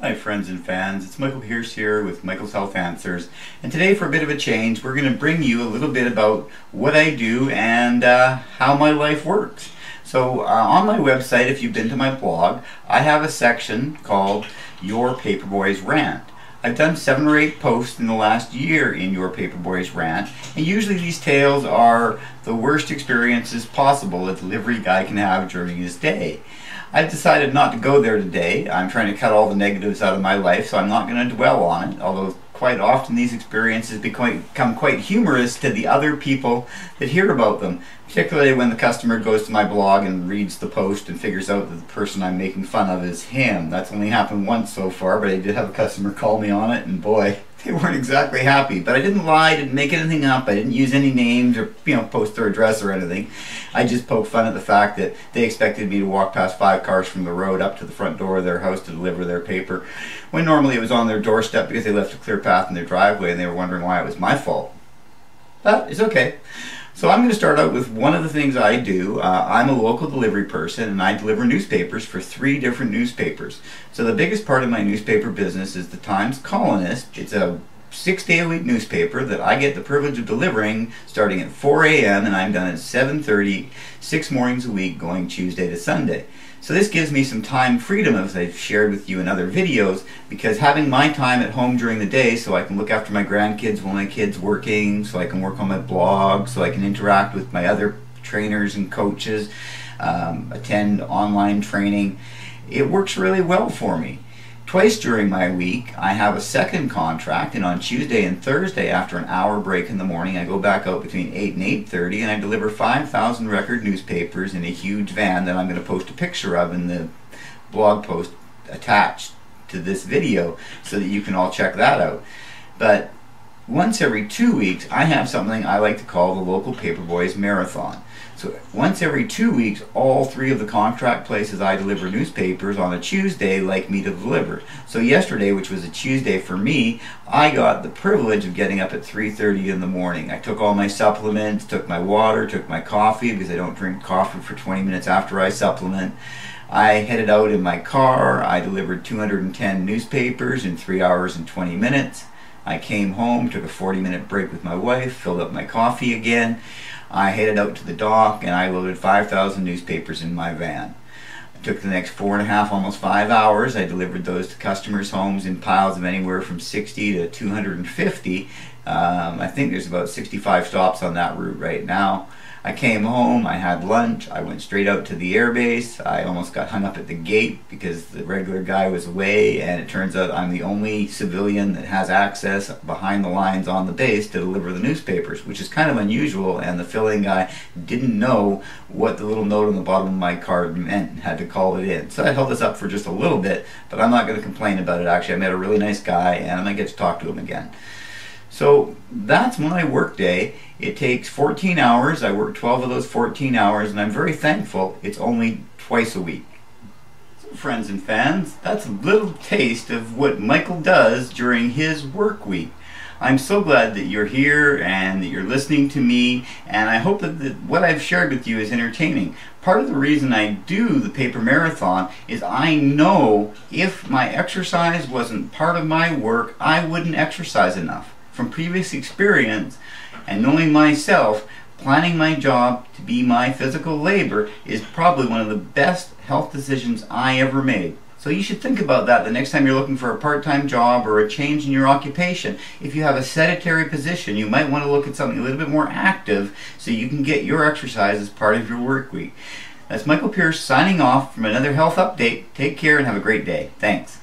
Hi friends and fans, it's Michael Pierce here with Michael's Health Answers, and today for a bit of a change we're going to bring you a little bit about what I do and how my life works. So on my website, if you've been to my blog, I have a section called Your Paperboys Rant. I've done 7 or 8 posts in the last year in Your Paperboys Rant, and usually these tales are the worst experiences possible a delivery guy can have during his day. I've decided not to go there today. I'm trying to cut all the negatives out of my life, so I'm not going to dwell on it, although quite often these experiences become quite humorous to the other people that hear about them, particularly when the customer goes to my blog and reads the post and figures out that the person I'm making fun of is him. That's only happened once so far, but I did have a customer call me on it, and boy, they weren't exactly happy. But I didn't lie, didn't make anything up, I didn't use any names or post their address or anything. I just poked fun at the fact that they expected me to walk past 5 cars from the road up to the front door of their house to deliver their paper, when normally it was on their doorstep because they left a clear path in their driveway and they were wondering why it was my fault. But it's okay. So I'm going to start out with one of the things I do. I'm a local delivery person and I deliver newspapers for 3 different newspapers. So the biggest part of my newspaper business is the Times-Colonist. It's a 6-day-a-week newspaper that I get the privilege of delivering starting at 4 a.m. and I'm done at 7:30, 6 mornings a week going Tuesday to Sunday. So this gives me some time freedom, as I've shared with you in other videos, because having my time at home during the day so I can look after my grandkids while my kid's working, so I can work on my blog, so I can interact with my other trainers and coaches, attend online training, it works really well for me. Twice during my week I have a second contract, and on Tuesday and Thursday after an hour break in the morning I go back out between 8 and 8:30 and I deliver 5,000 record newspapers in a huge van that I'm going to post a picture of in the blog post attached to this video so that you can all check that out. But once every 2 weeks I have something I like to call the local Paperboys Marathon. So once every 2 weeks, all 3 of the contract places I deliver newspapers on a Tuesday like me to deliver. So yesterday, which was a Tuesday for me, I got the privilege of getting up at 3:30 in the morning. I took all my supplements, took my water, took my coffee, because I don't drink coffee for 20 minutes after I supplement. I headed out in my car. I delivered 210 newspapers in 3 hours and 20 minutes. I came home, took a 40-minute break with my wife, filled up my coffee again. I headed out to the dock and I loaded 5,000 newspapers in my van. It took the next 4.5, almost 5 hours. I delivered those to customers' homes in piles of anywhere from 60 to 250. I think there's about 65 stops on that route right now. I came home, I had lunch, I went straight out to the airbase. I almost got hung up at the gate because the regular guy was away, and it turns out I'm the only civilian that has access behind the lines on the base to deliver the newspapers, which is kind of unusual, and the filling guy didn't know what the little note on the bottom of my card meant and had to call it in. So I held this up for just a little bit, but I'm not going to complain about it. Actually, I met a really nice guy and I get to talk to him again. So that's my work day. It takes 14 hours. I work 12 of those 14 hours, and I'm very thankful it's only twice a week. So friends and fans, that's a little taste of what Michael does during his work week. I'm so glad that you're here and that you're listening to me, and I hope that what I've shared with you is entertaining. Part of the reason I do the paper marathon is I know if my exercise wasn't part of my work, I wouldn't exercise enough. From previous experience and knowing myself, planning my job to be my physical labor is probably one of the best health decisions I ever made. So you should think about that the next time you're looking for a part-time job or a change in your occupation. If you have a sedentary position, you might want to look at something a little bit more active so you can get your exercise as part of your work week. That's Michael Pierce signing off from another health update. Take care and have a great day. Thanks.